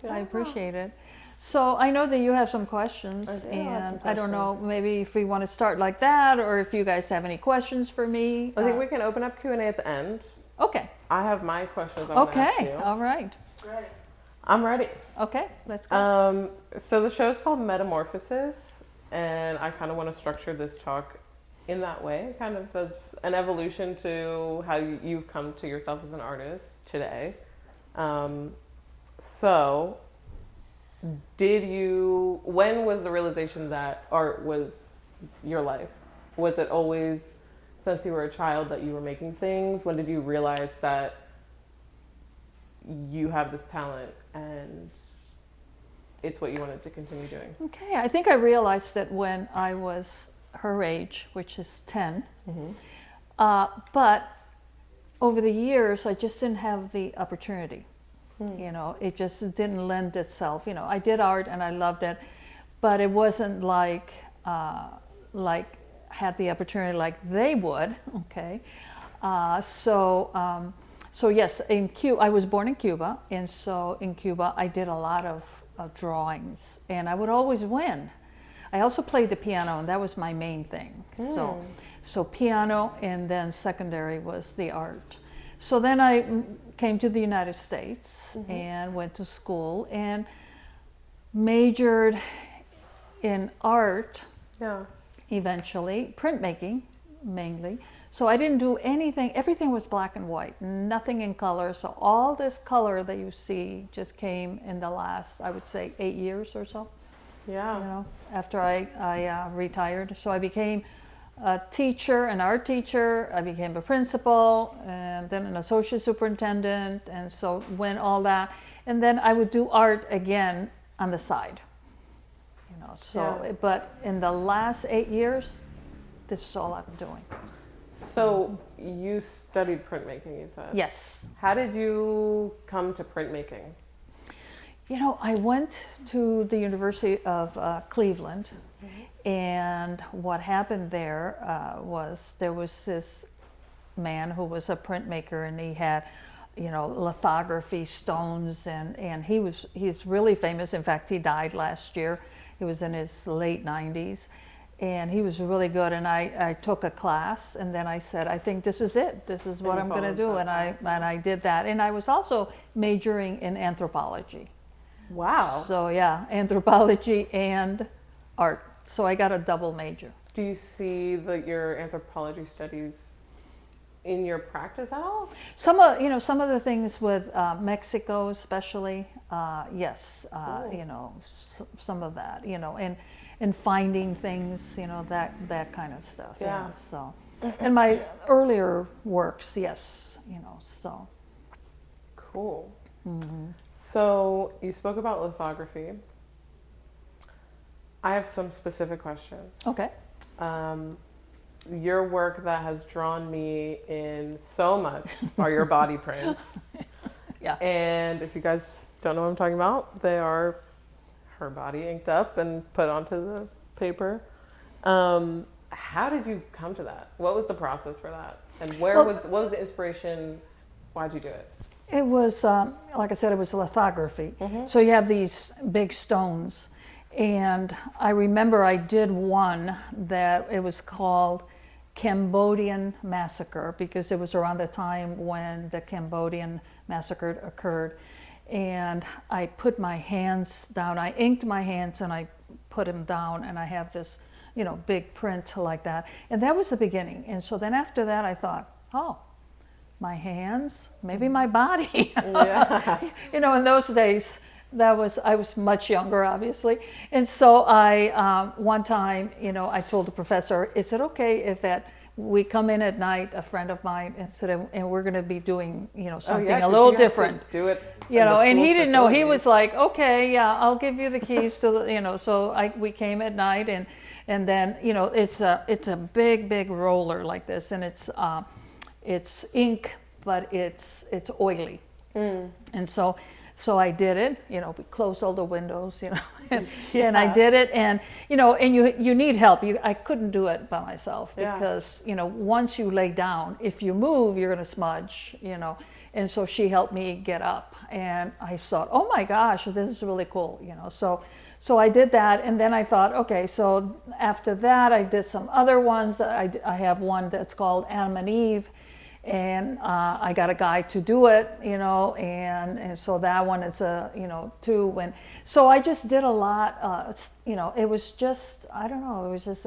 I appreciate it. So I know that you have some questions, and I don't know, maybe if we want to start like that, or if you guys have any questions for me. I think we can open up Q&A at the end. Okay. I have my questions I want to ask you. Okay, all right. Ready. I'm ready. Okay, let's go. So the show's called Metamorphosis, and I kind of want to structure this talk in that way, kind of as an evolution to how you've come to yourself as an artist today. So when was the realization that art was your life? Was it always since you were a child that you were making things? When did you realize that you have this talent and it's what you wanted to continue doing? Okay, I think I realized that when I was her age, which is 10, but over the years I just didn't have the opportunity. You know, it just didn't lend itself. You know, I did art and I loved it, but it wasn't like had the opportunity like they would. Okay, so yes, I was born in Cuba, and so in Cuba I did a lot of drawings, and I would always win. I also played the piano, and that was my main thing. So piano, and then secondary was the art. So then I came to the United States and went to school and majored in art. Eventually, printmaking mainly. So I didn't do anything, everything was black and white, nothing in color. So all this color that you see just came in the last, I would say, 8 years or so. Yeah. You know, after I retired. So I became a teacher, an art teacher. I became a principal, and then an associate superintendent, and so when all that, and then I would do art again on the side. You know, so but in the last 8 years, this is all I've been doing. So you studied printmaking, you said? Yes. How did you come to printmaking? You know, I went to the University of Cleveland, and what happened there was there was this man who was a printmaker, and he had, you know, lithography, stones, and he's really famous. In fact, he died last year. He was in his late 90s, and he was really good. And I took a class, and then I said, I think this is it. This is what I'm going to do, and I did that. And I was also majoring in anthropology. Wow. So yeah, anthropology and art. So I got a double major. Do you see your anthropology studies in your practice at all? Some of the things with Mexico, especially, yes, you know, some of that, you know, and finding things, you know, that kind of stuff. Yeah. So, and my earlier works, yes, you know, so. Cool. So you spoke about lithography. I have some specific questions. Okay. Your work that has drawn me in so much are your body prints. Yeah. And if you guys don't know what I'm talking about, they are her body inked up and put onto the paper. How did you come to that? What was the process for that? And what was the inspiration? Why'd you do it? It was, like I said, it was lithography. So you have these big stones. And I remember I did one that it was called Cambodian Massacre, because it was around the time when the Cambodian massacre occurred. And I put my hands down, I inked my hands and I put them down, and I have this, you know, big print like that. And that was the beginning. And so then after that I thought, oh, my hands, maybe my body. You know, in those days, I was much younger, obviously. And so I, one time, you know, I told the professor, is it okay if we come in at night, a friend of mine, and we're going to be doing, you know, something a little different. Do it. You know, and he didn't know. He was like, okay, yeah, I'll give you the keys to the, you know. So we came at night, and then, you know, it's a big roller like this, and it's ink, but it's oily, and so I did it. You know, we closed all the windows, you know, and I did it, and you know, and you need help. I couldn't do it by myself because you know, once you lay down, if you move, you're going to smudge, you know, And so she helped me get up, and I thought, oh my gosh, this is really cool, So I did that, and then I thought, okay, so after that I did some other ones. I have one that's called Adam and Eve, and I got a guy to do it, and so that one is too. And so I just did a lot, it was just, I don't know, it was just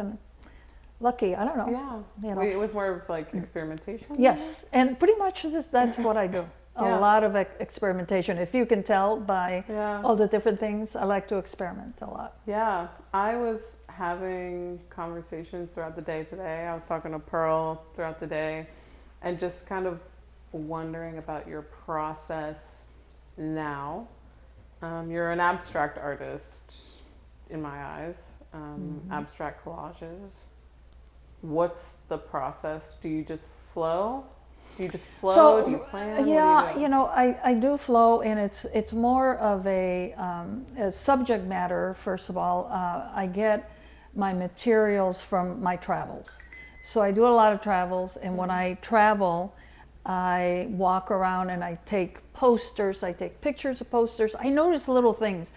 lucky, I don't know. Yeah. It was more of like experimentation? Yes, and pretty much that's what I do. A lot of experimentation. If you can tell by all the different things, I like to experiment a lot. Yeah, I was having conversations throughout the day today. I was talking to Pearl throughout the day and just kind of wondering about your process now. You're an abstract artist in my eyes, abstract collages. What's the process? Do you just flow? Do you just flow? So, do you plan? Yeah, I do flow, and it's more of a subject matter. First of all, I get my materials from my travels. So I do a lot of travels, and when I travel, I walk around and I take posters, I take pictures of posters. I notice little things.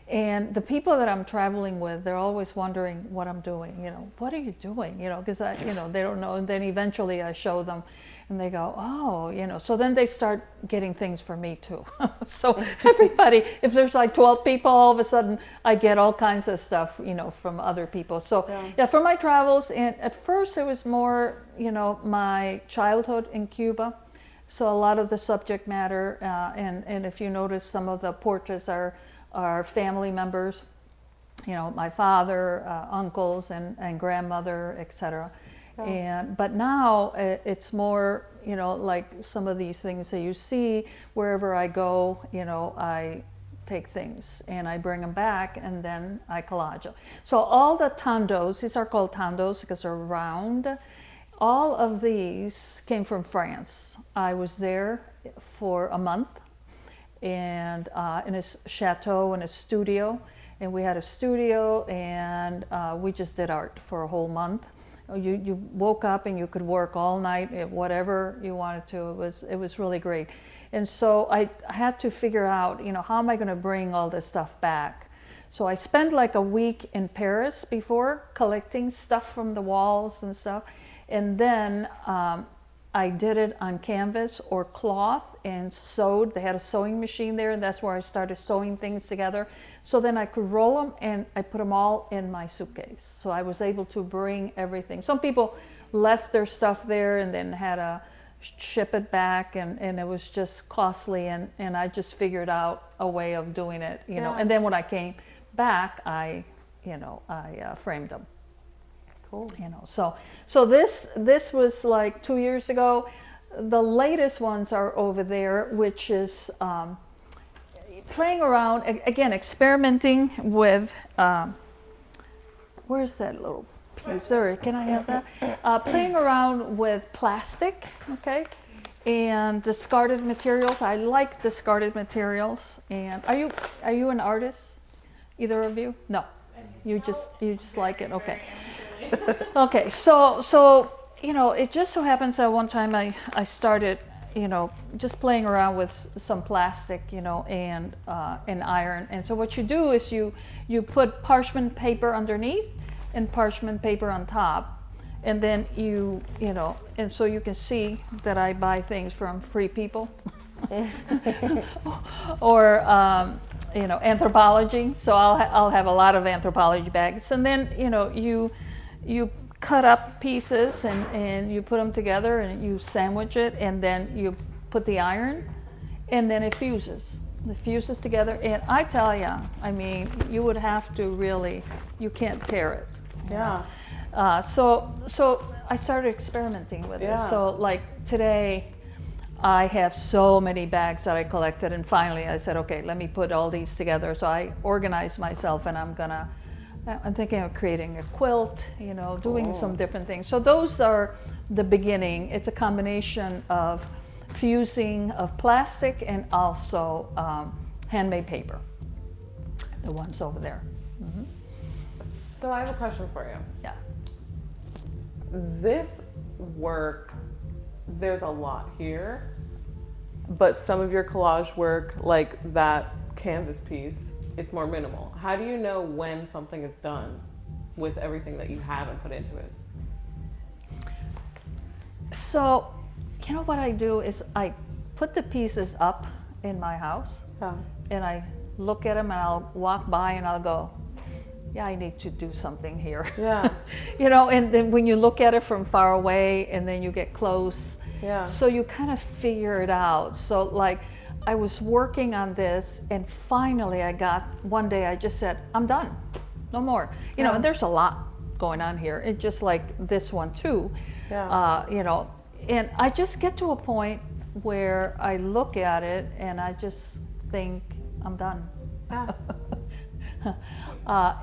And the people that I'm traveling with, they're always wondering what I'm doing, what are you doing, because they don't know. And then eventually I show them and they go, oh, so then they start getting things for me too. So everybody, if there's like 12 people, all of a sudden I get all kinds of stuff, from other people. So yeah, for my travels, and at first it was more, my childhood in Cuba. So a lot of the subject matter, and if you notice, some of the portraits are family members, my father, uncles, and grandmother, etc. But now it's more, like some of these things that you see wherever I go. I take things and I bring them back, and then I collage them. So all the tandos, these are called tandos because they're round. All of these came from France. I was there for a month, and in his chateau, in his studio, and we had a studio, and we just did art for a whole month. You woke up and you could work all night, whatever you wanted to. It was really great. And so I had to figure out, how am I going to bring all this stuff back? So I spent like a week in Paris before, collecting stuff from the walls and stuff, and then I did it on canvas or cloth and sewed. They had a sewing machine there, and that's where I started sewing things together. So then I could roll them, and I put them all in my suitcase. So I was able to bring everything. Some people left their stuff there and then had to ship it back, and it was just costly, and I just figured out a way of doing it, And then when I came back, I framed them. Cool. So this was like 2 years ago. The latest ones are over there, which is playing around again, experimenting with. Where's that little piece? There, can I have that? Playing around with plastic, okay, and discarded materials. I like discarded materials. And are you an artist? Either of you? No, you just like it. Okay. Okay, so it just so happens that one time I started, just playing around with some plastic, and iron. And so what you do is you put parchment paper underneath and parchment paper on top, and then and so you can see that I buy things from Free People, or anthropology. So I'll have a lot of anthropology bags, and then you cut up pieces and you put them together and you sandwich it, and then you put the iron, and then it fuses. It fuses together, and I tell you, I mean, you would have to really, you can't tear it. Yeah. So I started experimenting with it. So like today, I have so many bags that I collected, and finally I said, okay, let me put all these together. So I organized myself, and I'm thinking of creating a quilt, doing some different things. So those are the beginning. It's a combination of fusing of plastic and also handmade paper, the ones over there. Mm-hmm. So I have a question for you. Yeah. This work, there's a lot here. but some of your collage work, like that canvas piece, it's more minimal. How do you know when something is done with everything that you have and put into it? So, you know what I do is I put the pieces up in my house, Yeah. and I look at them, and I'll walk by and I'll go, yeah, I need to do something here. Yeah. You know, and then when you look at it from far away and then you get close, Yeah. so you kind of figure it out. So like I was working on this, and finally one day I just said, I'm done, no more. You know, and there's a lot going on here. It's just like this one too. Yeah. You know, and I just get to a point where I look at it and I just think, I'm done. Yeah.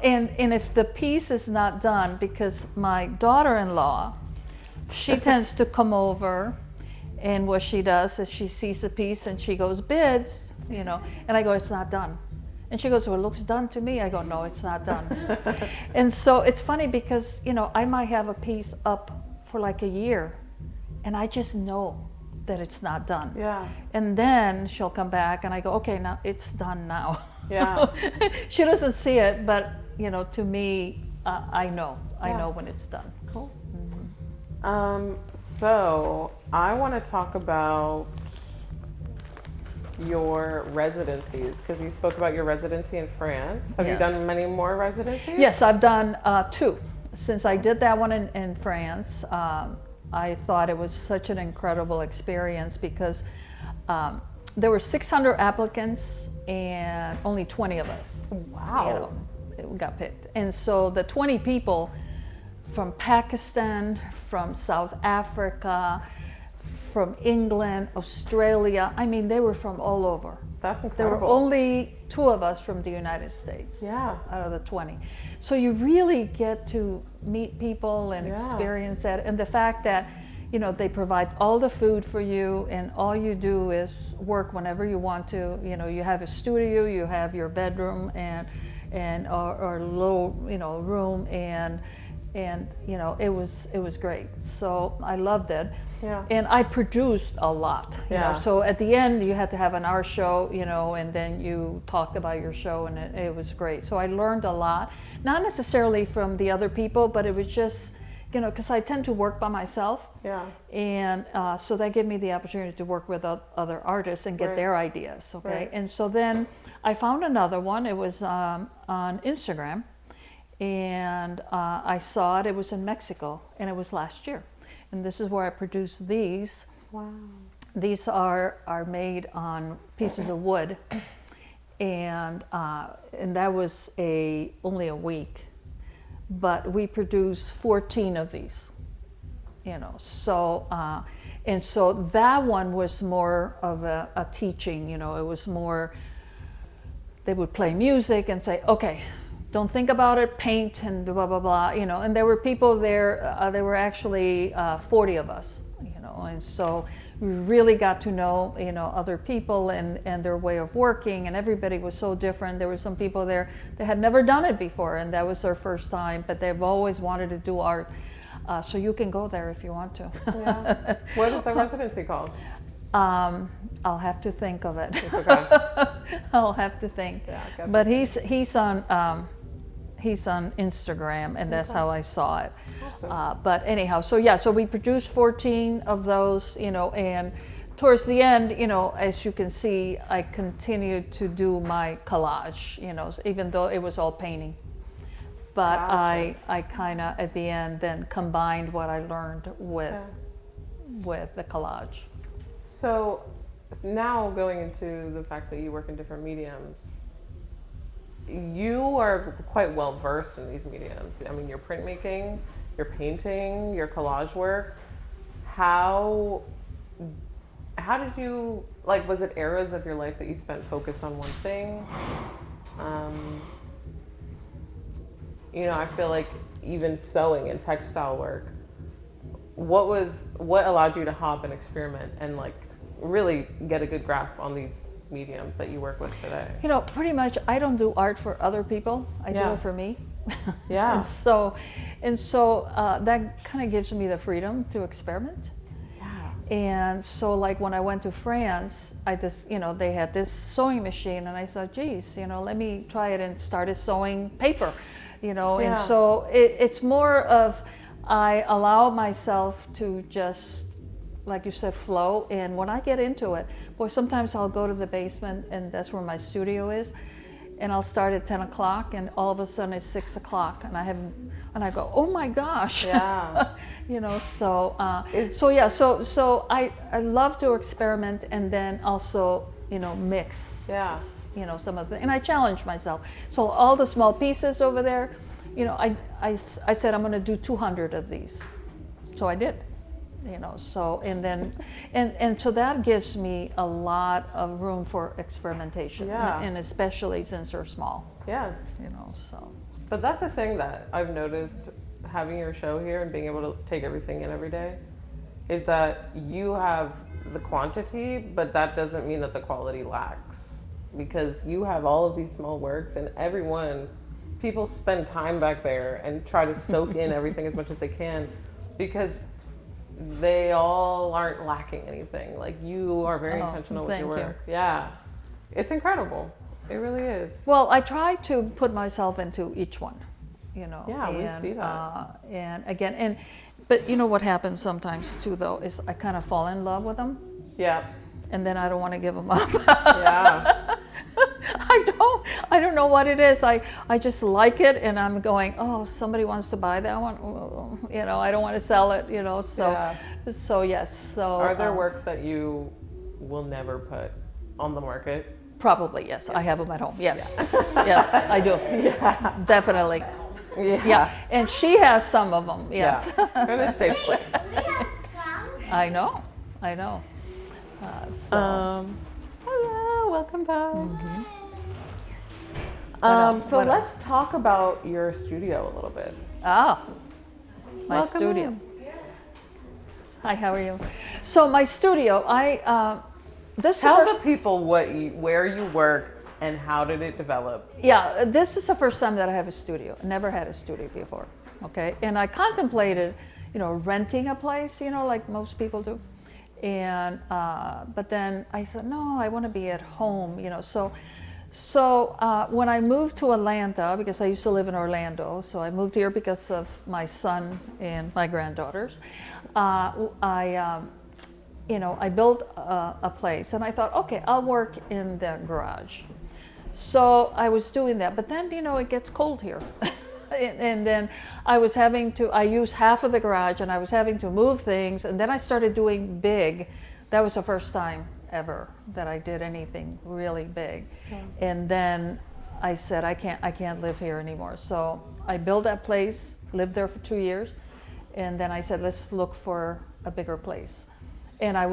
And if the piece is not done, because my daughter-in-law, she tends to come over, and what she does is she sees the piece and she goes, bids, you know, and I go, it's not done. And she goes, well, it looks done to me. I go, no, it's not done. And so it's funny because, you know, I might have a piece up for like a year, and I just know that it's not done. Yeah. And then she'll come back and I go, okay, now it's done now. Yeah. She doesn't see it, but you know, to me, I know when it's done. Cool. So I want to talk about your residencies, because you spoke about your residency in France. Have you Yes. done many more residencies? Yes, I've done 2. Since I did that one in France, I thought it was such an incredible experience because there were 600 applicants and only 20 of us. Wow. You know, got picked. And so the 20 people from Pakistan, from South Africa, from England, Australia, I mean, they were from all over. That's There incredible. were only 2 of us from the United States. Yeah. Out of the 20. So you really get to meet people and experience that. And the fact that, you know, they provide all the food for you, and all you do is work whenever you want to. You know, you have a studio, you have your bedroom and or a little, you know, room, and you know, it was great. So I loved it. Yeah. And I produced a lot. You know, so at the end you had to have an art show, you know, and then you talked about your show, and it was great. So I learned a lot, not necessarily from the other people, but it was just, you know, because I tend to work by myself. Yeah. And so that gave me the opportunity to work with other artists and get Right. their ideas. Okay. Right. And so then I found another one. It was on Instagram, and I saw it. It was in Mexico, and it was last year. And this is where I produced these. Wow. These are made on pieces of wood, and that was only a week, but we produced 14 of these. You know, so and so that one was more of a teaching. You know, it was more. They would play music and say, okay, don't think about it, paint and blah, blah, blah, you know. And there were people there, there were actually 40 of us, you know. And so we really got to know, you know, other people and their way of working, and everybody was so different. There were some people there that had never done it before, and that was their first time, but they've always wanted to do art. So you can go there if you want to. Yeah. What is the residency called? I'll have to think of it. It's okay. I'll have to think. Yeah, okay. But he's on Instagram, and that's how I saw it. Awesome. But anyhow, so we produced 14 of those, you know, and towards the end, you know, as you can see, I continued to do my collage, you know, even though it was all painting. But Gotcha. I kind of at the end then combined what I learned with the collage. So now going into the fact that you work in different mediums, you are quite well versed in these mediums. I mean, your printmaking, your painting, your collage work. How did you, like, was it eras of your life that you spent focused on one thing? You know, I feel like even sewing and textile work, what allowed you to hop and experiment and like really get a good grasp on these mediums that you work with today? You know, pretty much I don't do art for other people. I do it for me. Yeah. and so that kind of gives me the freedom to experiment. Yeah. And so like when I went to France, I just, they had this sewing machine, and I thought, geez, let me try it, and started sewing paper, and Yeah. so it's more of, I allow myself to just, like you said, flow. And when I get into it, boy, sometimes I'll go to the basement, and that's where my studio is, and I'll start at 10 o'clock, and all of a sudden it's 6 o'clock, and I go, oh my gosh. Yeah. So I love to experiment, and then also, mix, Yeah. some of the, and I challenge myself. So all the small pieces over there, I said, I'm going to do 200 of these. So I did. So, and then, and so that gives me a lot of room for experimentation. Yeah. And especially since they're small, Yes. so. But that's the thing that I've noticed having your show here and being able to take everything in every day, is that you have the quantity, but that doesn't mean that the quality lacks, because you have all of these small works, and people spend time back there and try to soak in everything as much as they can, because they all aren't lacking anything. Like, you are very intentional with your work. Yeah. It's incredible. It really is. Well, I try to put myself into each one, Yeah, we see that. And again, but what happens sometimes too, though, is I kind of fall in love with them, Yeah. and then I don't want to give them up. Yeah. I don't know what it is. I just like it, and I'm going, oh, somebody wants to buy that one. I don't want to sell it, so. Yeah. So yes. So Are there works that you will never put on the market? Probably, yes. I have them at home. Yes. Yes, I do. Yeah. Definitely. Yeah. Yeah. And she has some of them. Yes. Yeah. They're in a safe place. I know. Hello, welcome back. Mm-hmm. So let's talk about your studio a little bit. My Welcome studio. in. Hi, how are you? So my studio, Tell the people where you work and how did it develop? Yeah, this is the first time that I have a studio. I never had a studio before, okay? And I contemplated, renting a place, like most people do. And, but then I said, no, I want to be at home, So when I moved to Atlanta, because I used to live in Orlando, so I moved here because of my son and my granddaughters, I built a place, and I thought, okay, I'll work in the garage. So I was doing that, but then, it gets cold here. And then I use half of the garage, and I was having to move things, and then I started doing big. That was the first time ever that I did anything really big. Okay. And then I said, I can't live here anymore. So I built that place, lived there for 2 years, and then I said, let's look for a bigger place. And I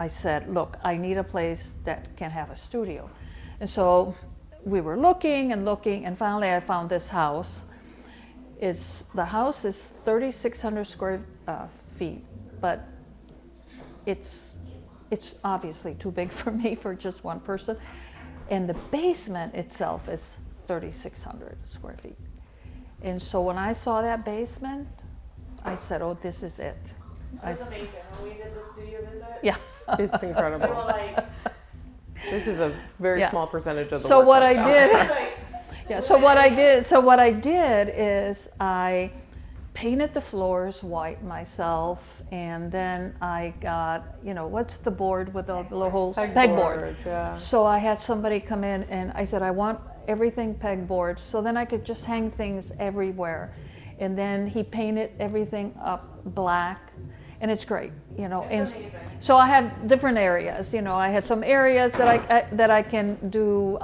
said, look, I need a place that can have a studio. And so we were looking, and finally I found this house. The house is 3,600 square feet, but it's obviously too big for me, for just one person. And the basement itself is 3,600 square feet. And so when I saw that basement, I said, oh, this is it. It was amazing when we did the studio visit. Yeah. It's incredible. We were like, this is a very small percentage of the so work what that's I out. did, like, yeah. So what I did is I painted the floors white myself, and then I got, what's the board with the little holes? Pegboard. Yeah. So I had somebody come in, and I said, I want everything pegboard, so then I could just hang things everywhere. And then he painted everything up black, and it's great, And amazing. so I have different areas. I had some areas that I can do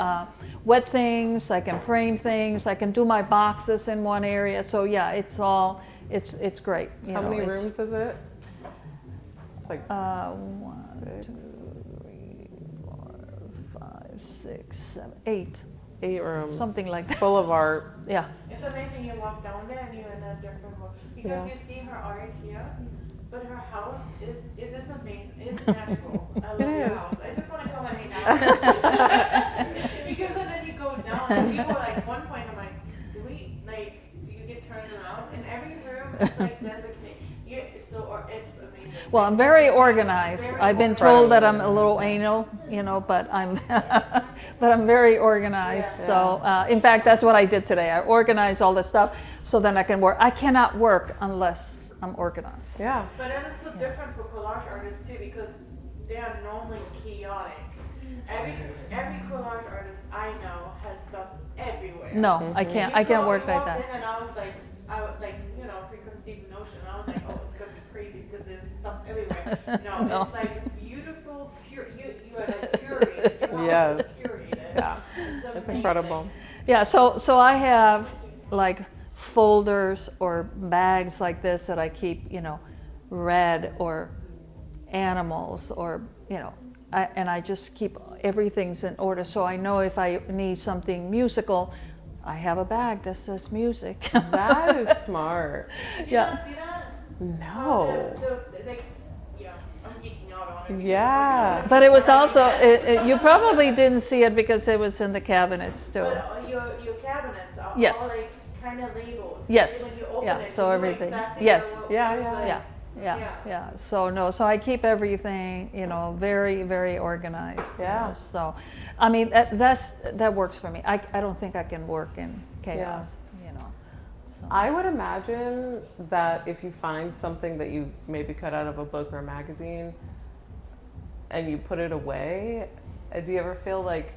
wet things. I can frame things. I can do my boxes in one area. So yeah, it's great. How many rooms is it? It's like 1, 2, 3, 4, 5, 6, 7, 8. 8 rooms. Something like that. Full of art. Yeah. it's amazing you walk down there and you're in a different world. Because Yeah. you see her art here, but her house it is amazing. It's magical. I love your is. house. I just want to come and hang out. Because then you go down and you were like, one point I'm like, you get turned around and every room is like designated. It's Well, I'm very organized. Very I've been organized. told that I'm a little anal, but I'm but I'm very organized. Yeah. So in fact, that's what I did today. I organized all the stuff so then I can work. I cannot work unless I'm organized. Yeah. But then it's so different for collage artists too, because they are normally chaotic. Every collage artist I know has stuff everywhere. No, I can't. I can't work like walked that. in and I was like, preconceived notion. I was like, oh, it's gonna be crazy because there's stuff everywhere. No, No. it's like beautiful, pure. You are like curated. Your house Yes. is curated. Yeah. It's It's amazing. incredible. Yeah, so I have like folders or bags like this that I keep, red or animals or, and I just keep everything's in order. So I know if I need something musical, I have a bag that says music. That is smart. Did you Yeah. not see that? No. Yeah, I'm geeking out on it. Yeah. But it was also, you probably didn't see it because it was in the cabinets too. But your cabinets are Yes. all like kind of labeled. Yes. When you open Yeah, it, so you know everything. exactly Yes. what Yeah, it's yeah. like. Yeah. So I keep everything, very, very organized. Yeah. So, I mean, that works for me. I don't think I can work in chaos, So. I would imagine that if you find something that you maybe cut out of a book or a magazine and you put it away, do you ever feel like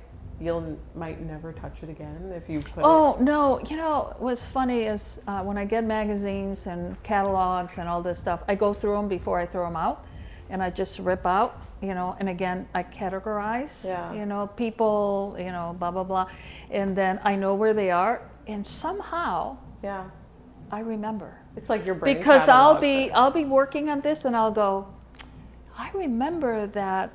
might never touch it again if you put Oh, no, what's funny is when I get magazines and catalogs and all this stuff, I go through them before I throw them out, and I just rip out, and again, I categorize, Yeah. people, blah, blah, blah, and then I know where they are, and somehow Yeah. I remember. It's like your brain Because I'll catalogs be working on this and I'll go, I remember that,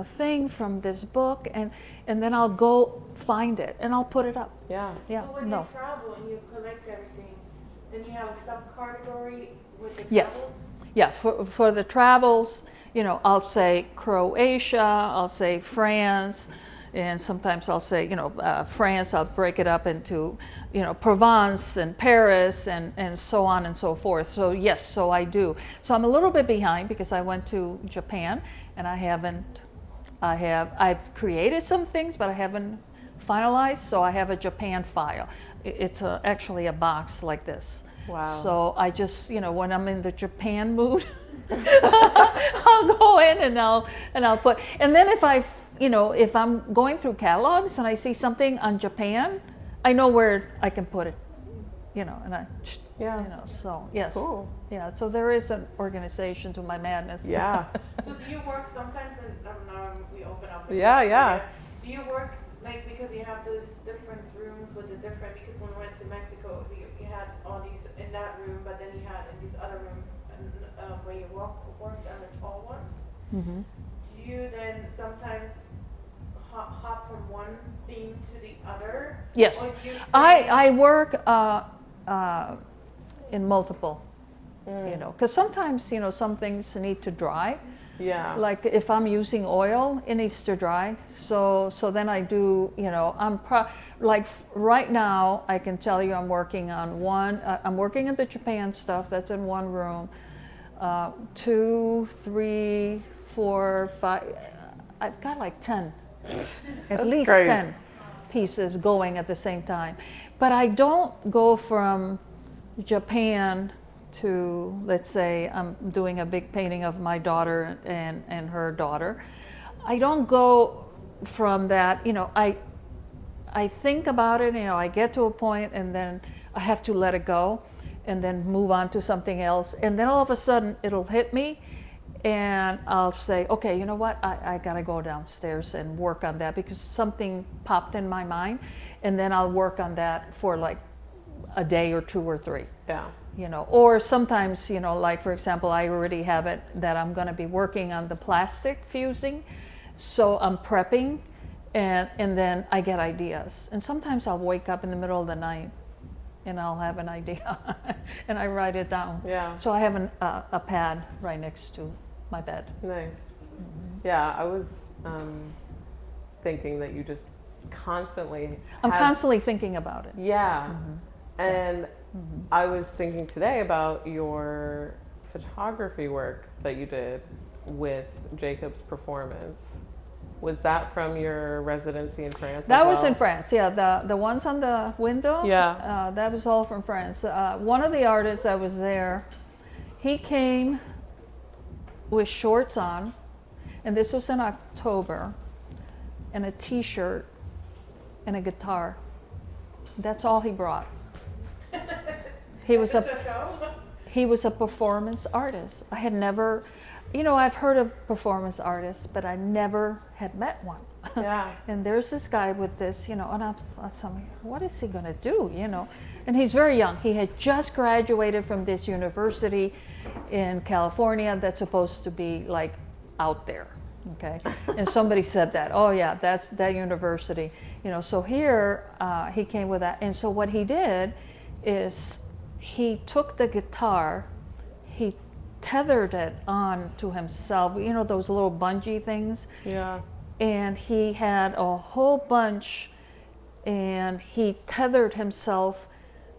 thing from this book, and then I'll go find it and I'll put it up. it. Yeah. Yeah, So when no. you travel and you collect everything, then you have a subcategory with the Yes. travels? Yeah, for the travels, I'll say Croatia, I'll say France, and sometimes I'll say, France, I'll break it up into, Provence and Paris and so on and so forth. So yes, so I do. So I'm a little bit behind because I went to Japan and I've created some things, but I haven't finalized, so I have a Japan file. It's actually a box like this. Wow. So I just, when I'm in the Japan mood, I'll go in and I'll put, and then if I'm going through catalogs and I see something on Japan, I know where I can put it, and so yes. Cool. Yeah, so there is an organization to my madness. Yeah. So do you work sometimes now we open up. Yeah, yeah. Do you work like because you have those different rooms with the different, because when we went to Mexico, you had all these in that room, but then you had in these other rooms where you worked on the tall ones. Mm-hmm. Do you then sometimes hop from one theme to the other? Yes, Or do you I work in multiple, because sometimes some things need to dry. Yeah. Like if I'm using oil, it needs to dry. So then I do, right now I can tell you I'm working on one. I'm working on the Japan stuff. That's in one room. 2, 3, 4, 5. I've got like 10, at least crazy. 10 pieces going at the same time. But I don't go from Japan to, let's say I'm doing a big painting of my daughter and her daughter. I don't go from that, I think about it, I get to a point and then I have to let it go and then move on to something else. And then all of a sudden it'll hit me and I'll say, okay, you know what, I gotta go downstairs and work on that because something popped in my mind, and then I'll work on that for like a day or 2 or 3. Yeah. Or sometimes, like for example, I already have it that I'm gonna be working on the plastic fusing, so I'm prepping, and then I get ideas. And sometimes I'll wake up in the middle of the night and I'll have an idea and I write it down. Yeah. So I have a pad right next to my bed. Nice. Yeah, I was thinking that you just constantly. I'm constantly thinking about it. Yeah. And I was thinking today about your photography work that you did with Jacob's performance, was that from your residency in France? That as was well? in France, yeah. The ones on the window, Yeah. that was all from France. One of the artists that was there, he came with shorts on, and this was in October, and a t-shirt and a guitar. That's all he brought. He was a performance artist. I had never, I've heard of performance artists, but I never had met one. Yeah. And there's this guy with this, and I'm thinking, what is he going to do, And he's very young. He had just graduated from this university in California that's supposed to be like out there, okay? And somebody said that, oh yeah, that's that university. So here he came with that. And so what he did is he took the guitar, he tethered it on to himself, those little bungee things. Yeah. And he had a whole bunch, and he tethered himself,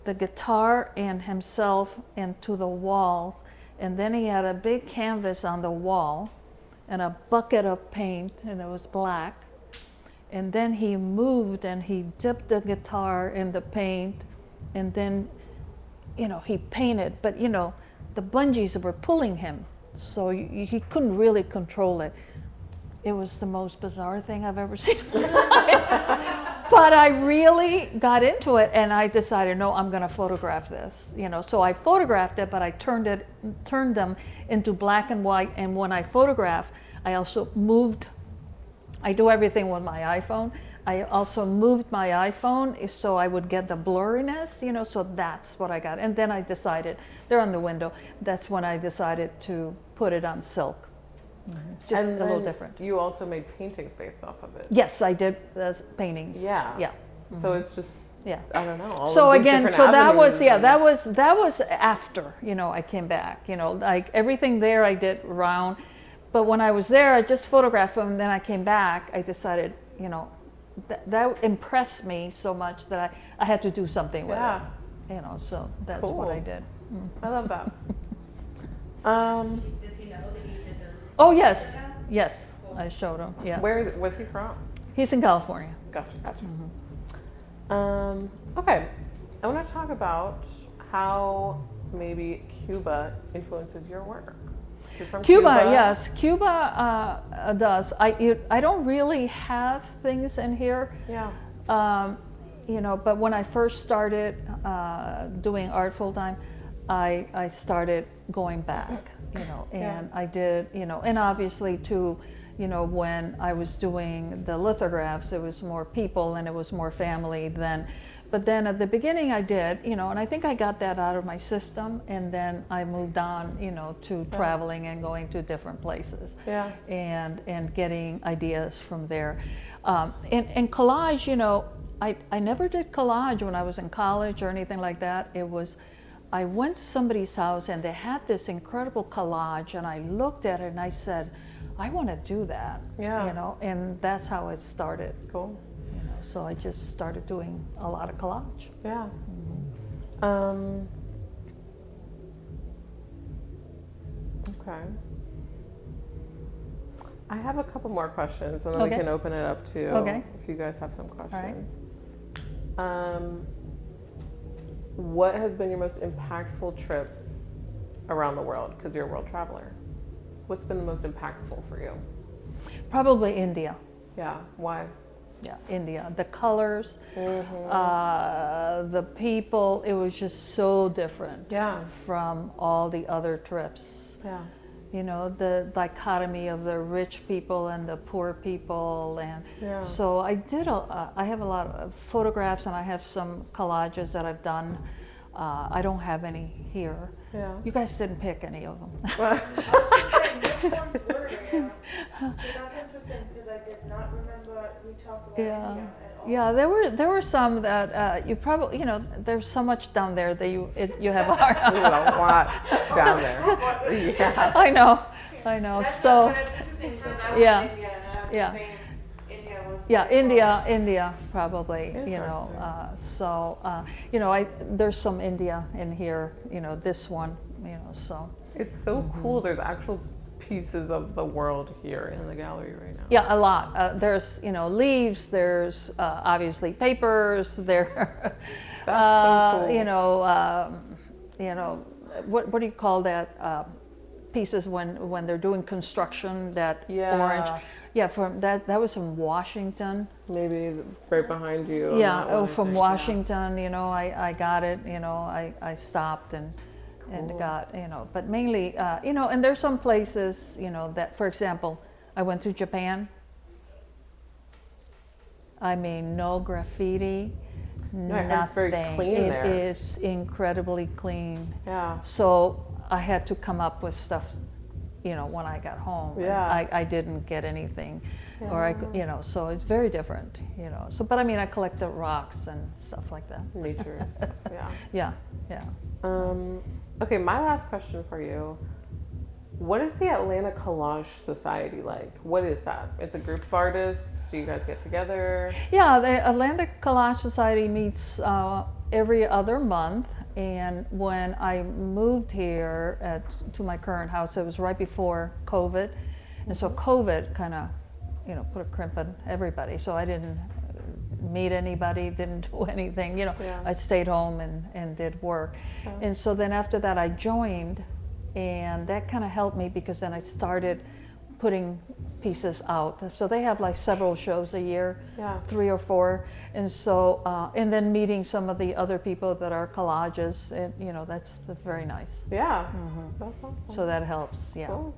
the guitar and himself, into the wall. And then he had a big canvas on the wall and a bucket of paint, and it was black. And then he moved and he dipped the guitar in the paint, and then, he painted. But, the bungees were pulling him, so he couldn't really control it. It was the most bizarre thing I've ever seen in my life. But I really got into it, and I decided, no, I'm going to photograph this. So I photographed it, but I turned them into black and white. And when I photograph, I also moved. I do everything with my iPhone. I also moved my iPhone so I would get the blurriness. So that's what I got. And then I decided, they're on the window. That's when I decided to put it on silk. Just And a little then different. You also made paintings based off of it. Yes, I did paintings. Yeah. Yeah. So it's just, Yeah. I don't know. All So of these again, different so that was, avenues that was after, I came back, like everything there I did round. But when I was there, I just photographed them, and then I came back, I decided, that impressed me so much that I had to do something with Yeah. it. So that's Cool. what I did. I love that. Does he know that you did those? Oh, yes. Yes, I showed him, yeah. Where was he from? He's in California. Gotcha. Okay, I want to talk about how maybe Cuba influences your work. You're from Cuba, yes, Cuba does. I don't really have things in here. Yeah. But when I first started doing art full time, I started going back, and Yeah. I did, and obviously too, when I was doing the lithographs, it was more people and it was more family then. But then at the beginning I did, and I think I got that out of my system, and then I moved on, to traveling and going to different places. Yeah. And getting ideas from there. And collage, I never did collage when I was in college or anything like that. I went to somebody's house and they had this incredible collage, and I looked at it and I said, I want to do that. Yeah. And that's how it started. Cool. So I just started doing a lot of collage. Yeah. Okay. I have a couple more questions, and then we Okay. can open it up to Okay. if you guys have some questions. right. What has been your most impactful trip around the world? Because you're a world traveler. What's been the most impactful for you? Probably India. Yeah. Why? Yeah, India. The colors, Mm-hmm. the people, it was just so different Yeah. from all the other trips. Yeah. The dichotomy of the rich people and the poor people, and Yeah. so I have a lot of photographs, and I have some collages that I've done. I don't have any here. Yeah. You guys didn't pick any of them. I was just saying, which ones were there? That's interesting because I did not remember we talked about Yeah. India at all. Yeah, there were some that you probably, there's so much down there that you have a hard There's a lot down there. Yeah. I know. That's So but it's interesting because I was yeah. in India and I was Yeah. saying India was yeah, one. India probably, Interesting. so there's some India in here, this one, so It's so cool. There's actual pieces of the world here in the gallery right now. Yeah, a lot. There's, leaves, there's obviously papers, there, That's so cool. What do you call that? Pieces when they're doing construction, that Yeah. orange. Yeah, from that was from Washington. Maybe right behind you. on Yeah, that one, I from think, Washington, I got it, I stopped and Cool. got, but mainly, and there's some places, that, for example, I went to Japan. I mean, no graffiti, Yeah, I heard it's very nothing. clean It there. is incredibly clean. Yeah. So I had to come up with stuff, when I got home. And Yeah. I didn't get anything, or so it's very different, So, but I mean, I collect the rocks and stuff like that. Nature and stuff. Yeah. Yeah, yeah. Okay, my last question for you. What is the Atlanta Collage Society like? What is that? It's a group of artists. Do you guys get together? Yeah, the Atlantic Collage Society meets every other month. And when I moved here to my current house, it was right before COVID. And so COVID kind of, put a crimp in everybody. So I didn't meet anybody, didn't do anything, Yeah. I stayed home and did work. And so then after that I joined, and that kind of helped me because then I started putting pieces out. So they have like several shows a year, Yeah. 3 or 4. And so, and then meeting some of the other people that are collages, and that's very nice. Yeah. That's awesome. So that helps, yeah. Cool.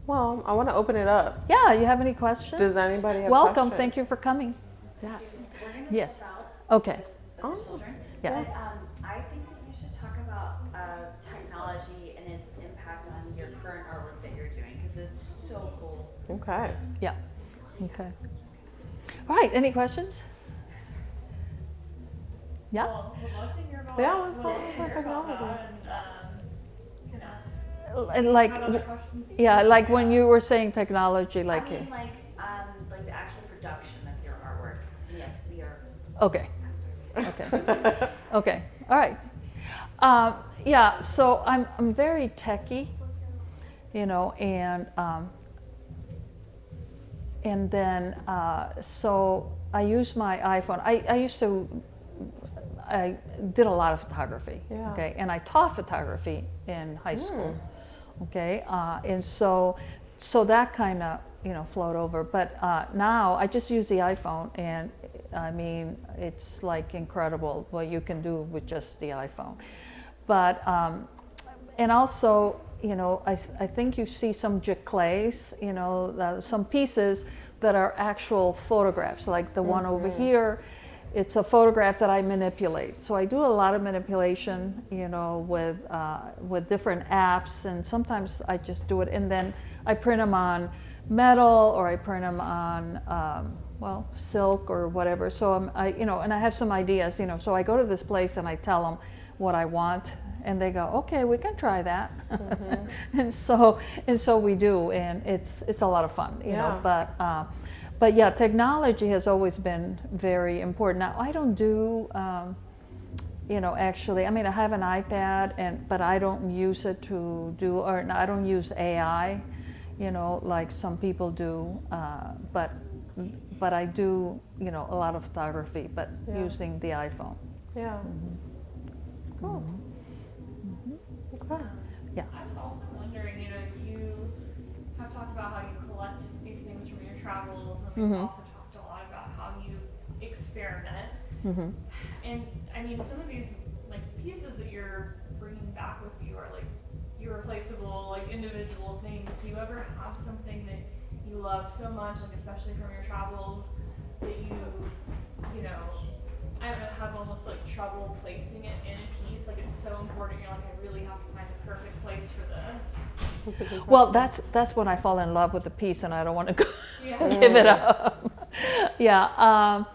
Well, I want to open it up. Yeah, you have any questions? Does anybody have Welcome, questions? thank you for coming. Yeah. We're going to Yes. step out Okay, with Oh. the children. Yeah. But I think that you should talk about technology and its impact on your current artwork that you're doing, because it's so cool. Okay. yeah, okay. All right, any questions? Yeah? Well, we'd love to hear about Yeah, let's what talk you about hear about technology. that, and can ask Like, have other questions. yeah, like when you were saying technology, I like, mean, like the actual production of your artwork. Yes, we are. okay, Absolutely. okay, okay, all right. Yeah, so I'm very techie, and then so I use my iPhone. I did a lot of photography, Yeah. okay, and I taught photography in high school, okay, and so that kind of flowed over. But now I just use the iPhone, and I mean it's like incredible what you can do with just the iPhone. But and also, I think you see some giclées, some pieces that are actual photographs, like the one over here. It's a photograph that I manipulate. So I do a lot of manipulation, with different apps, and sometimes I just do it, and then I print them on metal, or I print them on, silk or whatever. So and I have some ideas, so I go to this place and I tell them what I want, and they go, okay, we can try that. and so we do, and it's a lot of fun, but yeah, technology has always been very important. Now I don't do, actually, I mean, I have an iPad, but I don't use it to do, or I don't use AI, like some people do, but I do, a lot of photography, but Yeah. using the iPhone. Yeah. Cool. Okay. Yeah. I was also wondering, you have talked about how you collect these things from your travels, and we've also talked a lot about how you experiment. Mm-hmm. And I mean, some of these like pieces that you're bringing back with you are like irreplaceable, like individual things. Do you ever have something that you love so much, like especially from your travels, that I don't know, have almost like trouble placing it in a piece? Like it's so important. You're like, I really have to find the perfect place for this. Well, that's when I fall in love with the piece and I don't want to Yeah. give it up. Yeah.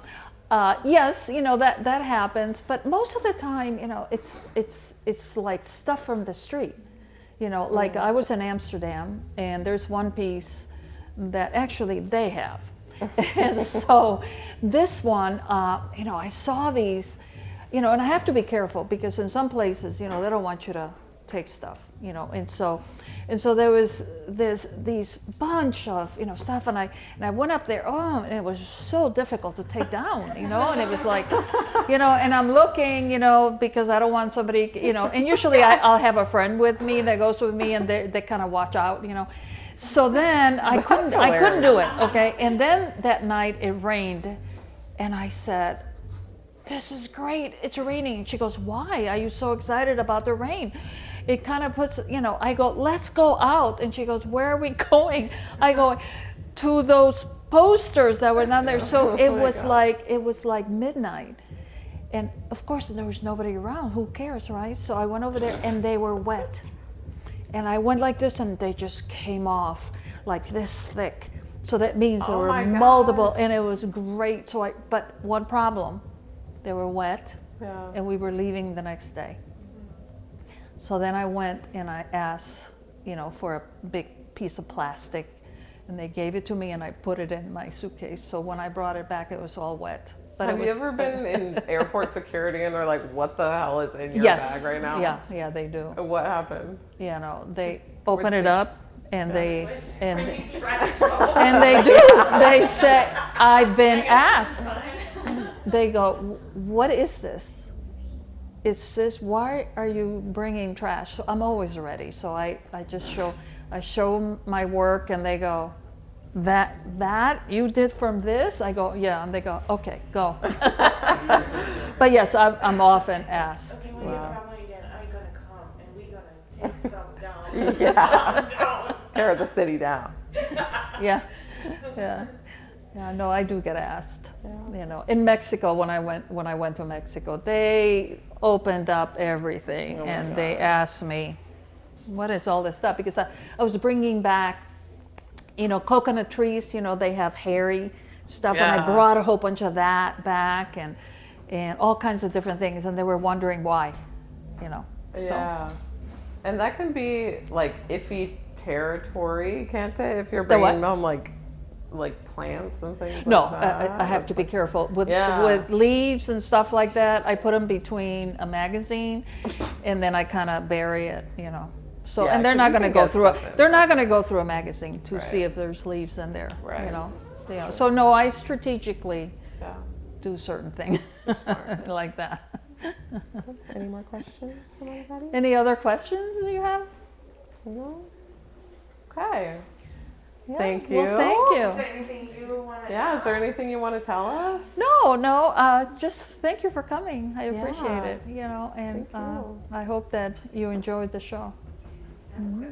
Yes, that happens, but most of the time, it's like stuff from the street. Like I was in Amsterdam, and there's one piece that actually they have. And so this one, I saw these, and I have to be careful because in some places, they don't want you to take stuff, and so there was these bunch of stuff, and I went up there, and it was so difficult to take down, and it was like, and I'm looking, because I don't want somebody, and usually I'll have a friend with me that goes with me, and they kind of watch out, So then I couldn't do it, okay, and then that night it rained, and I said, this is great, it's raining. And she goes, why are you so excited about the rain? It kind of puts, I go, let's go out. And she goes, where are we going? I go, to those posters that were down there. So it was like midnight. And of course there was nobody around, who cares, right? So I went over there and they were wet. And I went like this and they just came off like this thick. So that means there were multiple, and it was great. But one problem, they were wet, and we were leaving the next day. So then I went and I asked, for a big piece of plastic, and they gave it to me, and I put it in my suitcase. So when I brought it back, it was all wet. But Have you ever been in airport security and they're like, what the hell is in your bag right now? Yeah, they do. What happened? They open it up, and they do. They say, I've been asked. They go, what is this? It says, why are you bringing trash? So I'm always ready. So I just show them my work, and they go, that you did from this? I go, yeah. And they go, okay, go. But yes, I'm often asked. Okay, when you're traveling again, I'm going to come and we're going to take stuff down. Yeah. Tear the city down. Yeah. No, I do get asked. In Mexico, when I went to Mexico, they opened up everything, and they asked me, what is all this stuff? Because I was bringing back, coconut trees, they have hairy stuff, and I brought a whole bunch of that back, and all kinds of different things, and they were wondering why, So. Yeah. And that can be like iffy territory, can't it? If you're bringing them like plants and things no, like that. I have to be careful with leaves and stuff like that. I put them between a magazine, and then I kind of bury it, So and they're not going to go through they're not going to go through a magazine to see if there's leaves in there, So no, I strategically do certain things like that. Any more questions from anybody? Any other questions that you have? No. Okay. Yeah. Thank you. Well, thank you. Is there anything you want to Yeah, is there anything you want to tell us? No, just thank you for coming. I appreciate it, and Thank you. I hope that you enjoyed the show. Mm-hmm.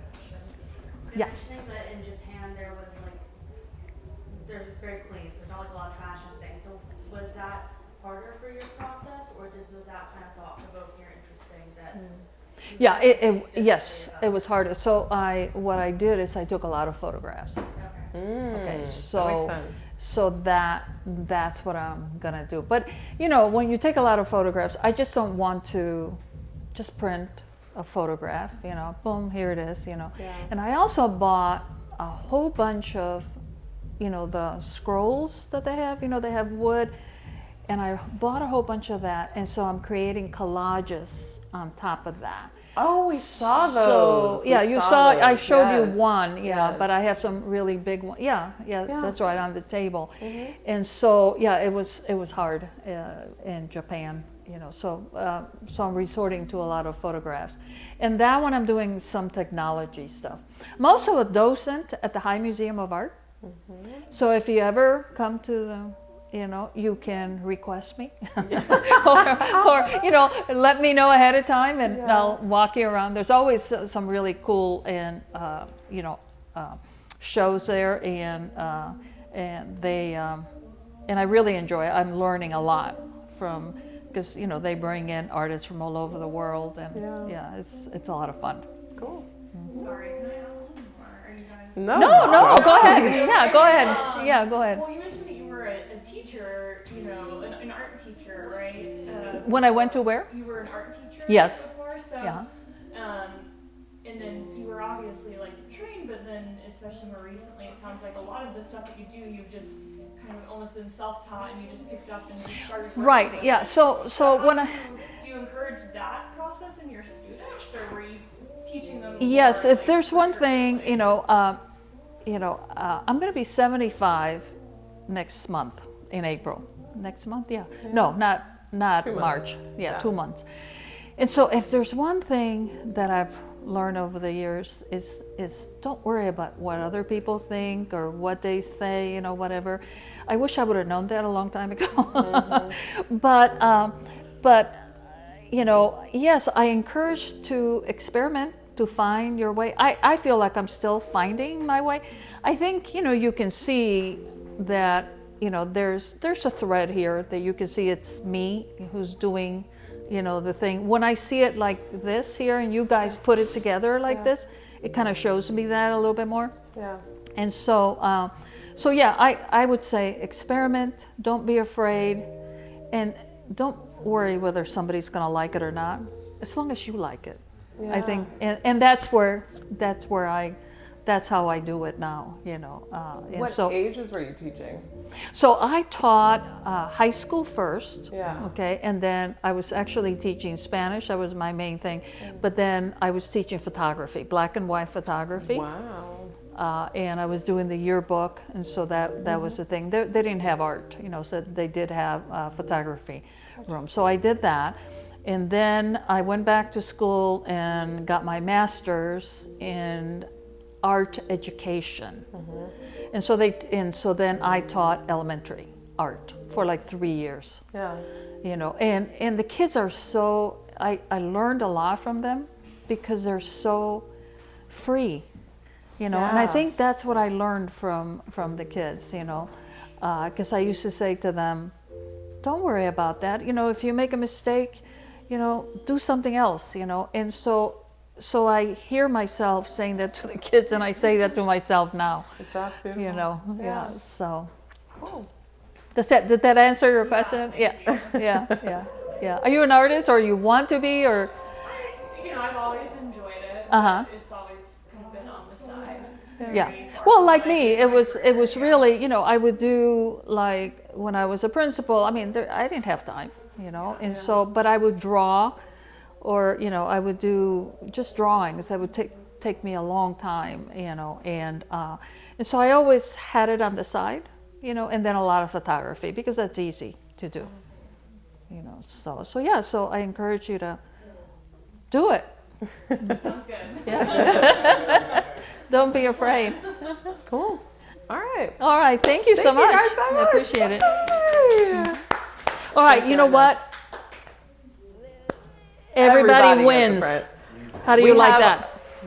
Yeah. Mentioning that in Japan there's just very clean, so there's not like a lot of trash and things. So was that harder for your process, or was that kind of thought-provoking or interesting that? Yeah, yes, it was harder. So what I did is I took a lot of photographs. Okay, so that makes sense. So that's what I'm gonna do. But when you take a lot of photographs, I just don't want to just print a photograph. Boom, here it is. And I also bought a whole bunch of, the scrolls that they have. They have wood, and I bought a whole bunch of that, and so I'm creating collages on top of that. Oh, we saw those. So yeah, you saw. those. I showed you Yes. one. Yeah, Yes. but I have some really big ones. Yeah, that's right on the table. Mm-hmm. And so it was hard in Japan. So I'm resorting to a lot of photographs, and that one I'm doing some technology stuff. I'm also a docent at the High Museum of Art. Mm-hmm. So if you ever come to the you can request me or let me know ahead of time, and I'll walk you around. There's always some really cool and shows there, and they and I really enjoy it. I'm learning a lot from, because they bring in artists from all over the world, and it's a lot of fun. Cool. Sorry, can I ask one more? Are you guys? No, Go ahead. Yeah, go ahead. Yeah, go ahead. Well, you mentioned that you were a teacher, an art teacher, right? When I went to where? You were an art teacher. Yes. Before, so, Yeah. And then you were obviously trained, but then especially more recently, it sounds like a lot of the stuff that you do, you've just kind of almost been self-taught, and you just picked up and just started working Right. with Yeah. it. So when I do you encourage that process in your students, or were you teaching them. Yes, more, if like, there's one thing, prescriptively. I'm going to be 75 next month in April. Next month, yeah. No, not 2 months. March. Yeah, Yeah. 2 months. And so, if there's one thing that I've learned over the years is don't worry about what other people think or what they say, whatever. I wish I would have known that a long time ago. But yes, I encourage to experiment, to find your way. I feel like I'm still finding my way. I think, you can see that, there's a thread here that you can see it's me who's doing, the thing. When I see it like this here and you guys put it together like this, it kind of shows me that a little bit more. Yeah. And so, yeah, I would say experiment, don't be afraid, and don't worry whether somebody's going to like it or not, as long as you like it. Yeah. I think, and that's how I do it now, and What so, ages were you teaching? so I taught high school first, Yeah. okay, and then I was actually teaching Spanish. That was my main thing, but then I was teaching photography, black and white photography. Wow. And I was doing the yearbook, and so that was the thing. They didn't have art, so they did have photography room. So I did that, and then I went back to school and got my master's in art education. And so then I taught elementary art for like 3 years. Yeah. And the kids are so, I learned a lot from them because they're so free. And I Yeah. think that's what I learned from the kids, because I used to say to them, don't worry about that. If you make a mistake, do something else, And so I hear myself saying that to the kids, and I say that to myself now, That's beautiful. Yeah. So Cool. did that answer your question? Yeah. Are you an artist, or you want to be, or? I've always enjoyed it. Uh-huh. But it's always kind of been on the side. It's Yeah. very far Well, from like what I me, do it was right now. really, I would do, like when I was a principal. I mean, I didn't have time, and so, but I would draw, or I would do just drawings. That would take me a long time, and so I always had it on the side, and then a lot of photography because that's easy to do, So yeah, so I encourage you to do it. Sounds good. Yeah. Don't be afraid. Cool. All right. All right, thank you so Thank you much. guys so I much. appreciate it. Yay. All right, Thank you you, know Ines. what? Everybody Everybody gets a wins. print. How do We you like have that?